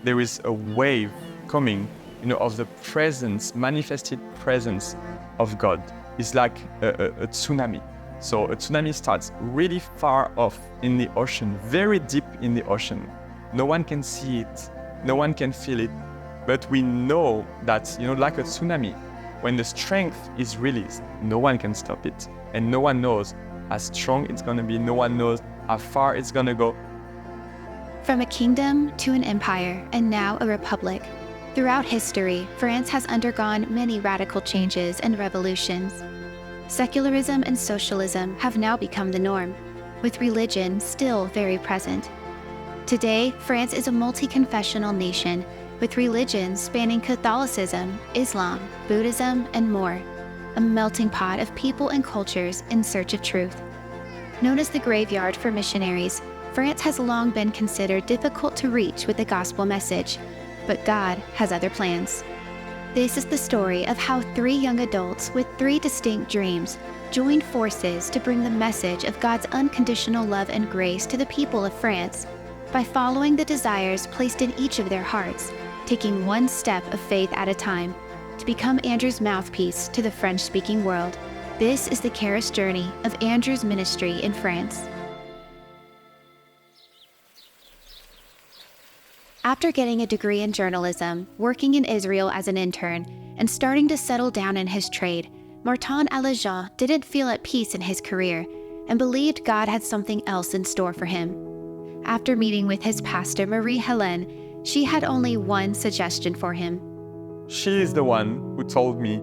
there is a wave coming, of the presence, manifested presence of God. It's like a tsunami. So a tsunami starts really far off in the ocean, very deep in the ocean. No one can see it, no one can feel it, but we know that, like a tsunami, when the strength is released, no one can stop it. And no one knows how strong it's going to be, no one knows how far it's going to go. From a kingdom to an empire, and now a republic. Throughout history, France has undergone many radical changes and revolutions. Secularism and socialism have now become the norm, with religion still very present. Today, France is a multi-confessional nation, with religions spanning Catholicism, Islam, Buddhism, and more. A melting pot of people and cultures in search of truth. Known as the graveyard for missionaries, France has long been considered difficult to reach with the gospel message, but God has other plans. This is the story of how 3 young adults with 3 distinct dreams joined forces to bring the message of God's unconditional love and grace to the people of France by following the desires placed in each of their hearts, taking one step of faith at a time to become Andrew's mouthpiece to the French-speaking world. This is the Charis journey of Andrew's ministry in France. After getting a degree in journalism, working in Israel as an intern, and starting to settle down in his trade, Martin Alargent didn't feel at peace in his career and believed God had something else in store for him. After meeting with his pastor, Marie-Hélène, she had only one suggestion for him. She is the one who told me,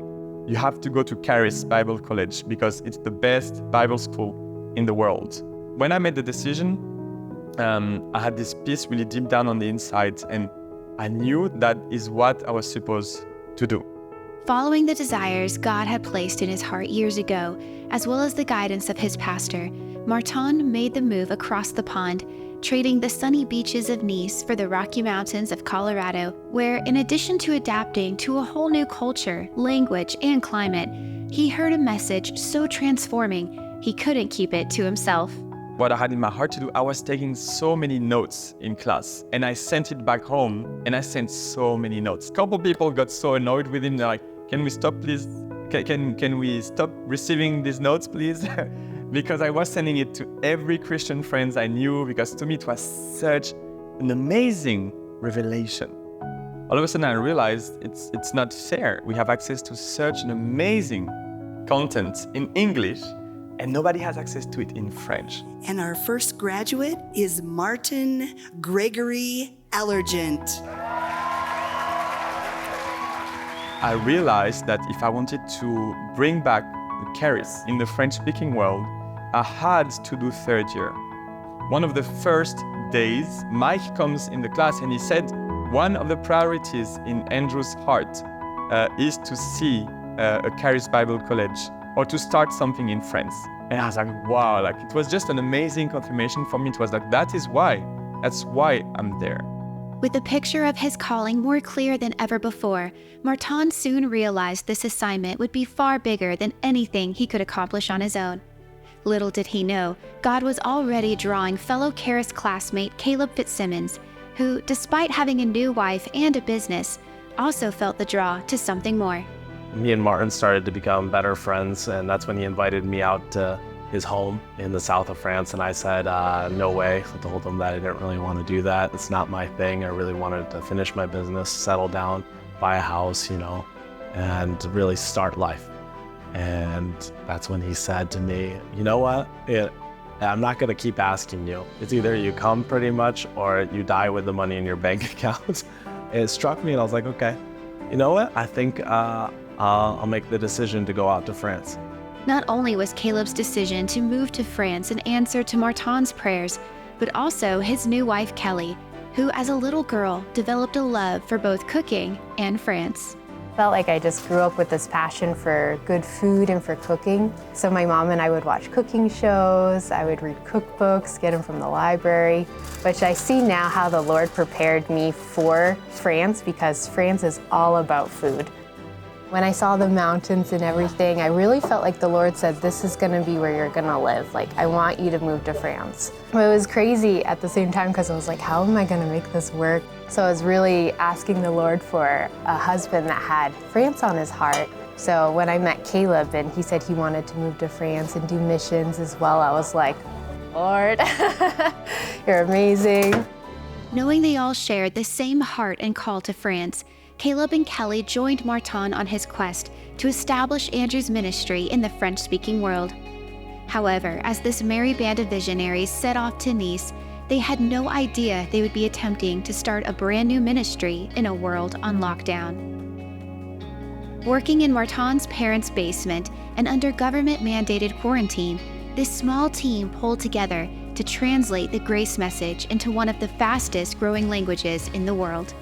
you have to go to Charis Bible College because it's the best Bible school in the world. When I made the decision, I had this peace really deep down on the inside, and I knew that is what I was supposed to do. Following the desires God had placed in his heart years ago, as well as the guidance of his pastor, Martin made the move across the pond, trading the sunny beaches of Nice for the Rocky Mountains of Colorado, where, in addition to adapting to a whole new culture, language, and climate, he heard a message so transforming he couldn't keep it to himself. What I had in my heart to do, I was taking so many notes in class, and I sent it back home, and I sent so many notes. A couple people got so annoyed with him, they're like, can we stop, please? Can we stop receiving these notes, please? Because I was sending it to every Christian friends I knew, because to me it was such an amazing revelation. All of a sudden I realized it's not fair. We have access to such an amazing content in English, and nobody has access to it in French. And our first graduate is Martin Gregory Alargent. I realized that if I wanted to bring back the Charis in the French-speaking world, I had to do 3rd year. One of the first days, Mike comes in the class and he said, one of the priorities in Andrew's heart is to see a Charis Bible College or to start something in France. And I was like, wow, it was just an amazing confirmation for me. It was like, that's why I'm there. With the picture of his calling more clear than ever before, Martin soon realized this assignment would be far bigger than anything he could accomplish on his own. Little did he know, God was already drawing fellow Charis classmate Kelly Fitzsimmons, who, despite having a new wife and a business, also felt the draw to something more. Me and Martin started to become better friends, and that's when he invited me out to his home in the south of France, and I said, no way. I told him that I didn't really want to do that. It's not my thing. I really wanted to finish my business, settle down, buy a house, and really start life. And that's when he said to me, you know what? I'm not going to keep asking you. It's either you come pretty much or you die with the money in your bank account. It struck me and I was like, okay, you know what? I think I'll make the decision to go out to France. Not only was Caleb's decision to move to France an answer to Martin's prayers, but also his new wife, Kelly, who as a little girl developed a love for both cooking and France. Felt like I just grew up with this passion for good food and for cooking. So my mom and I would watch cooking shows, I would read cookbooks, get them from the library. But I see now how the Lord prepared me for France, because France is all about food. When I saw the mountains and everything, I really felt like the Lord said, this is gonna be where you're gonna live. Like, I want you to move to France. But it was crazy at the same time because I was like, how am I gonna make this work? So I was really asking the Lord for a husband that had France on his heart. So when I met Caleb and he said he wanted to move to France and do missions as well, I was like, Lord, you're amazing. Knowing they all shared the same heart and call to France, Caleb and Kelly joined Martin on his quest to establish Andrew's ministry in the French-speaking world. However, as this merry band of visionaries set off to Nice, they had no idea they would be attempting to start a brand new ministry in a world on lockdown. Working in Martin's parents' basement and under government-mandated quarantine, this small team pulled together to translate the grace message into one of the fastest-growing languages in the world.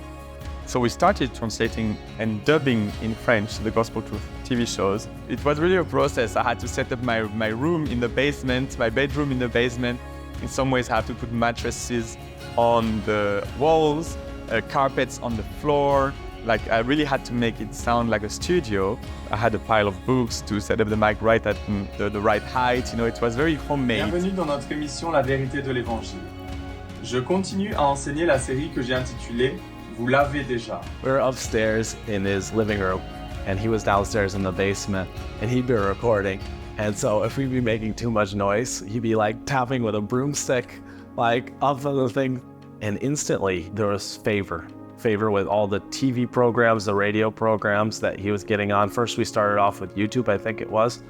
So we started translating and dubbing in French the Gospel Truth TV shows. It was really a process. I had to set up my room in the basement, my bedroom in the basement. In some ways, I had to put mattresses on the walls, carpets on the floor. Like, I really had to make it sound like a studio. I had a pile of books to set up the mic right at the right height. You know, it was very homemade. Bienvenue dans notre émission La vérité de l'Évangile. Je continue à enseigner la série que j'ai intitulée Vous l'avez déjà. We were upstairs in his living room, and he was downstairs in the basement, and he'd be recording. And so if we'd be making too much noise, he'd be like tapping with a broomstick, like up on the thing. And instantly there was favor with all the TV programs, the radio programs that he was getting on. First, we started off with YouTube, I think it was.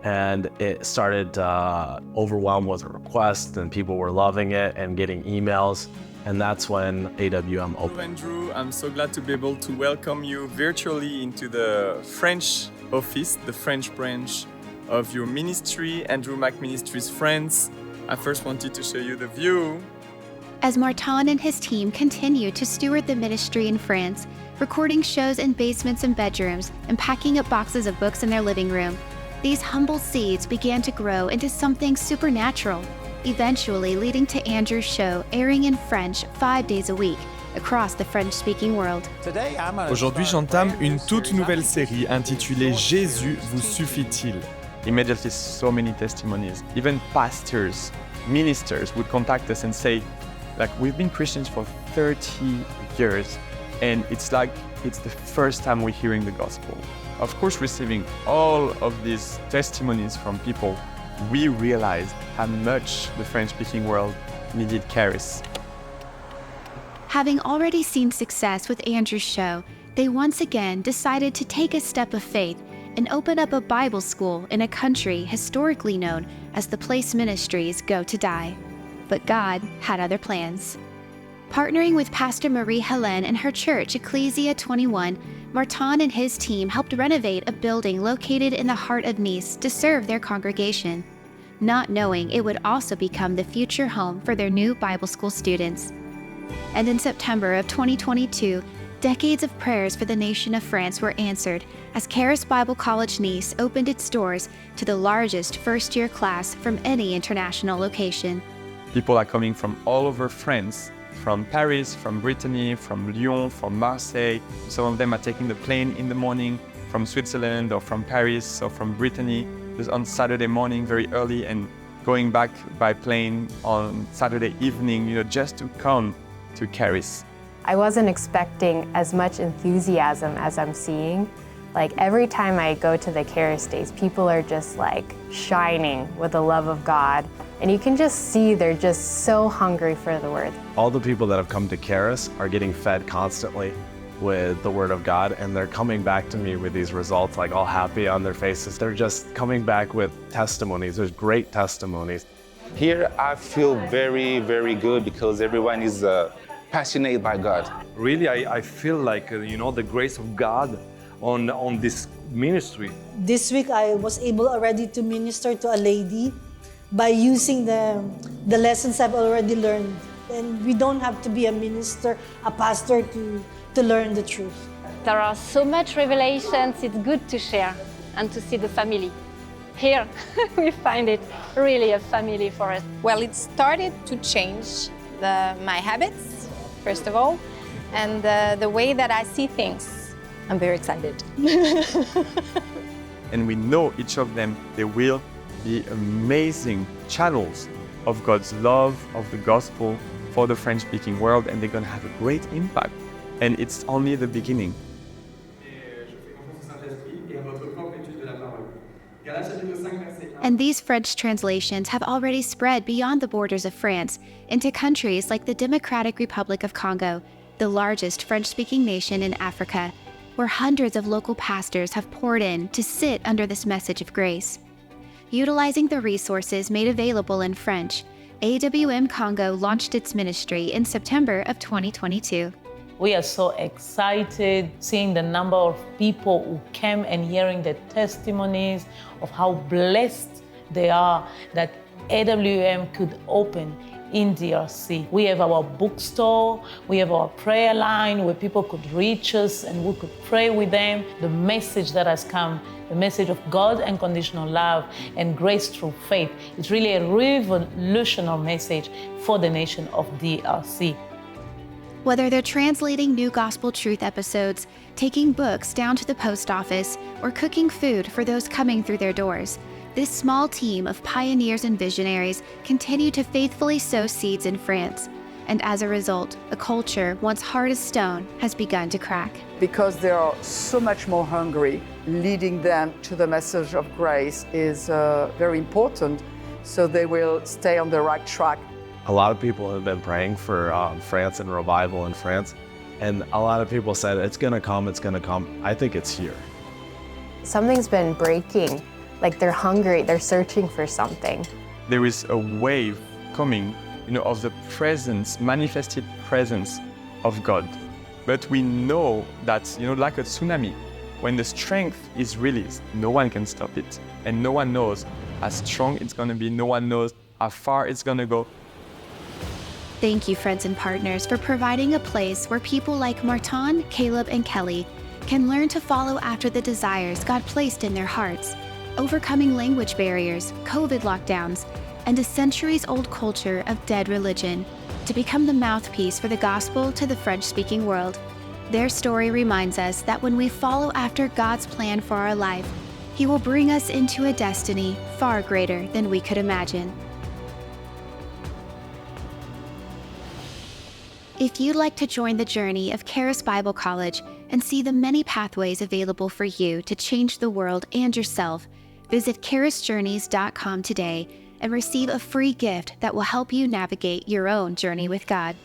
And it started overwhelmed with requests, and people were loving it and getting emails. And that's when AWM opened. Hello, Andrew. I'm so glad to be able to welcome you virtually into the French office, the French branch of your ministry, Andrew Mac Ministries France. I first wanted to show you the view. As Martin and his team continued to steward the ministry in France, recording shows in basements and bedrooms, and packing up boxes of books in their living room, these humble seeds began to grow into something supernatural, eventually leading to Andrew's show airing in French 5 days a week across the French-speaking world. Aujourd'hui, j'entame une toute nouvelle série intitulée Jésus vous suffit-il? Immediately, so many testimonies. Even pastors, ministers would contact us and say, like, we've been Christians for 30 years, and it's like it's the first time we're hearing the gospel. Of course, receiving all of these testimonies from people, we realized how much the French-speaking world needed Charis. Having already seen success with Andrew's show, they once again decided to take a step of faith and open up a Bible school in a country historically known as the place ministries go to die. But God had other plans. Partnering with Pastor Marie-Hélène and her church, Ecclesia 21, Martin and his team helped renovate a building located in the heart of Nice to serve their congregation, not knowing it would also become the future home for their new Bible school students. And in September of 2022, decades of prayers for the nation of France were answered as Charis Bible College Nice opened its doors to the largest first-year class from any international location. People are coming from all over France, from Paris, from Brittany, from Lyon, from Marseille. Some of them are taking the plane in the morning from Switzerland or from Paris or from Brittany just on Saturday morning very early and going back by plane on Saturday evening, you know, just to come to Charis. I wasn't expecting as much enthusiasm as I'm seeing. Like, every time I go to the Charis Days, people are just like shining with the love of God. And you can just see they're just so hungry for the word. All the people that have come to Charis are getting fed constantly with the word of God, and they're coming back to me with these results, like all happy on their faces. They're just coming back with testimonies. There's great testimonies. Here I feel very, very good because everyone is passionate by God. Really, I feel like, the grace of God on this ministry. This week I was able already to minister to a lady by using the lessons I've already learned. And we don't have to be a minister, a pastor to learn the truth. There are so much revelations, it's good to share and to see the family. Here, we find it really a family for us. Well, it started to change my habits, first of all, and the way that I see things. I'm very excited. And we know each of them, they will be amazing channels of God's love, of the gospel for the French-speaking world, and they're going to have a great impact. And it's only the beginning. And these French translations have already spread beyond the borders of France into countries like the Democratic Republic of Congo, the largest French-speaking nation in Africa, where hundreds of local pastors have poured in to sit under this message of grace. Utilizing the resources made available in French, AWM Congo launched its ministry in September of 2022. We are so excited seeing the number of people who came and hearing the testimonies of how blessed they are that AWM could open in DRC. We have our bookstore, we have our prayer line where people could reach us and we could pray with them. The message that has come, the message of God unconditional love and grace through faith, it's really a revolutionary message for the nation of DRC. Whether they're translating new gospel truth episodes, taking books down to the post office, or cooking food for those coming through their doors, this small team of pioneers and visionaries continue to faithfully sow seeds in France. And as a result, a culture once hard as stone has begun to crack. Because they are so much more hungry, leading them to the message of grace is very important, so they will stay on the right track. A lot of people have been praying for France and revival in France, and a lot of people said, it's gonna come, it's gonna come. I think it's here. Something's been breaking, like they're hungry, they're searching for something. There is a wave coming, of the presence, manifested presence of God. But we know that, like a tsunami, when the strength is released, no one can stop it. And no one knows how strong it's gonna be, no one knows how far it's gonna go. Thank you, friends and partners, for providing a place where people like Martin, Caleb, and Kelly can learn to follow after the desires God placed in their hearts, overcoming language barriers, COVID lockdowns, and a centuries-old culture of dead religion, to become the mouthpiece for the gospel to the French-speaking world. Their story reminds us that when we follow after God's plan for our life, He will bring us into a destiny far greater than we could imagine. If you'd like to join the journey of Charis Bible College and see the many pathways available for you to change the world and yourself, visit charisjourneys.com today and receive a free gift that will help you navigate your own journey with God.